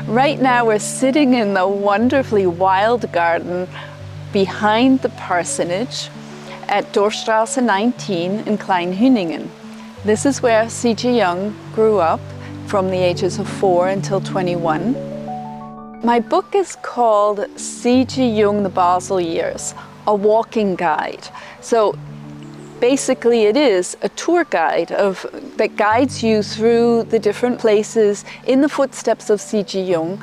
Right now we're sitting in the wonderfully wild garden behind the parsonage at Dorfstrasse 19 in Kleinhüningen. This is where C.G. Jung grew up from the ages of 4 until 21. My book is called C.G. Jung The Basel Years, a walking guide. So basically it is a tour guide that guides you through the different places in the footsteps of C.G. Jung,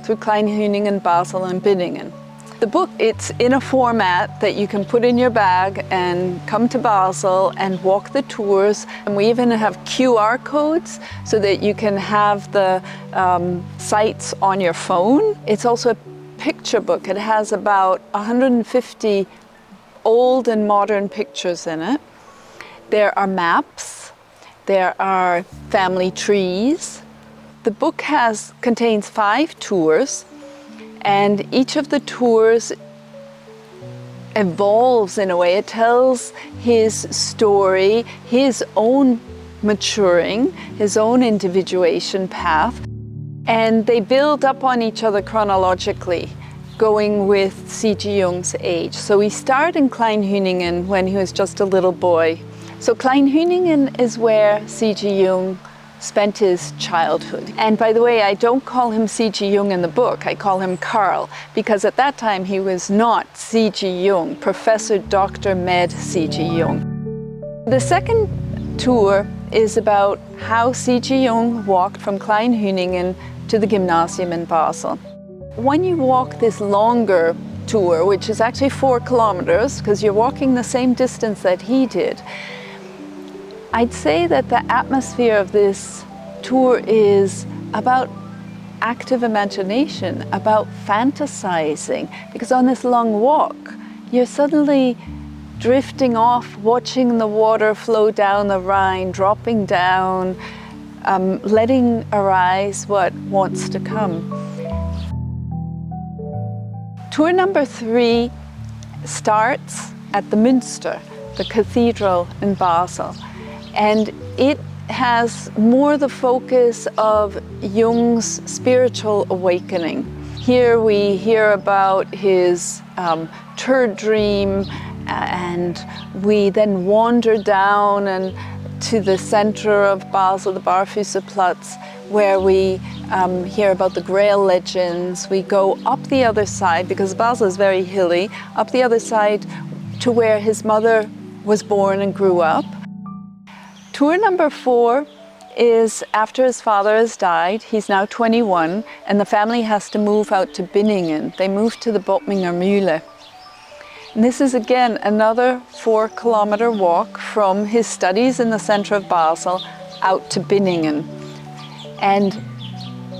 through Kleinhüningen, Basel and Binningen. The book, it's in a format that you can put in your bag and come to Basel and walk the tours. And we even have QR codes so that you can have the sites on your phone. It's also a picture book. It has about 150 old and modern pictures in it. There are maps. There are family trees. The book contains 5 tours. And each of the tours evolves in a way. It tells his story, his own maturing, his own individuation path. And they build up on each other chronologically, going with C.G. Jung's age. So we start in Kleinhüningen when he was just a little boy. So Kleinhüningen is where C.G. Jung spent his childhood. And by the way, I don't call him C.G. Jung in the book, I call him Carl, because at that time he was not C.G. Jung, Professor Dr. Med C.G. Jung. The second tour is about how C.G. Jung walked from Kleinhüningen to the gymnasium in Basel. When you walk this longer tour, which is actually 4 kilometers, because you're walking the same distance that he did, I'd say that the atmosphere of this tour is about active imagination, about fantasizing, because on this long walk, you're suddenly drifting off, watching the water flow down the Rhine, dropping down, letting arise what wants to come. Tour number 3 starts at the Münster, the cathedral in Basel. And it has more the focus of Jung's spiritual awakening. Here we hear about his tour dream, and we then wander down and to the center of Basel, the Barfüßerplatz, where we hear about the Grail legends. We go up the other side, because Basel is very hilly, up the other side to where his mother was born and grew up. Tour number 4 is after his father has died. He's now 21, and the family has to move out to Binningen. They move to the Bottminger Mühle. And this is again another 4-kilometer walk from his studies in the center of Basel out to Binningen. And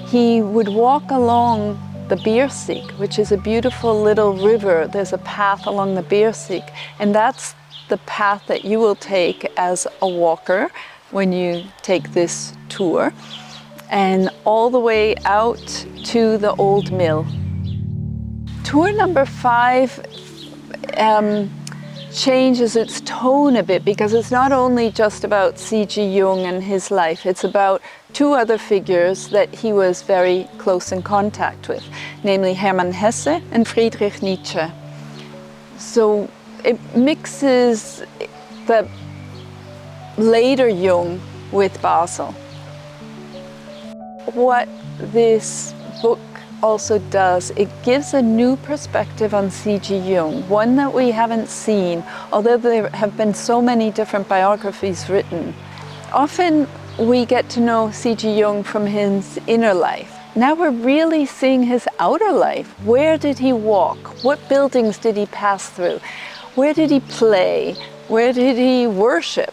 he would walk along the Biersig, which is a beautiful little river. There's a path along the Biersig, and that's the path that you will take as a walker when you take this tour, and all the way out to the old mill. Tour number 5 changes its tone a bit, because it's not only just about C.G. Jung and his life, it's about 2 other figures that he was very close in contact with, namely Hermann Hesse and Friedrich Nietzsche. So it mixes the later Jung with Basel. What this book also does, it gives a new perspective on C.G. Jung, one that we haven't seen, although there have been so many different biographies written. Often we get to know C.G. Jung from his inner life. Now we're really seeing his outer life. Where did he walk? What buildings did he pass through? Where did he play? Where did he worship?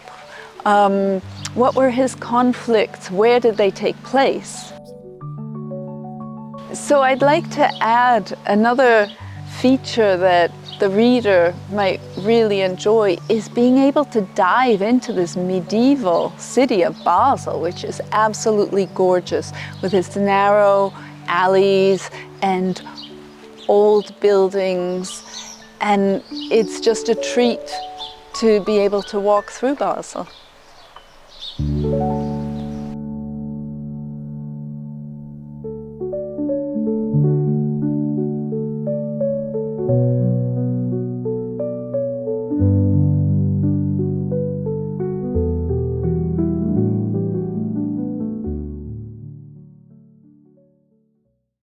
What were his conflicts? Where did they take place? So I'd like to add another feature that the reader might really enjoy, is being able to dive into this medieval city of Basel, which is absolutely gorgeous, with its narrow alleys and old buildings. And it's just a treat to be able to walk through Basel.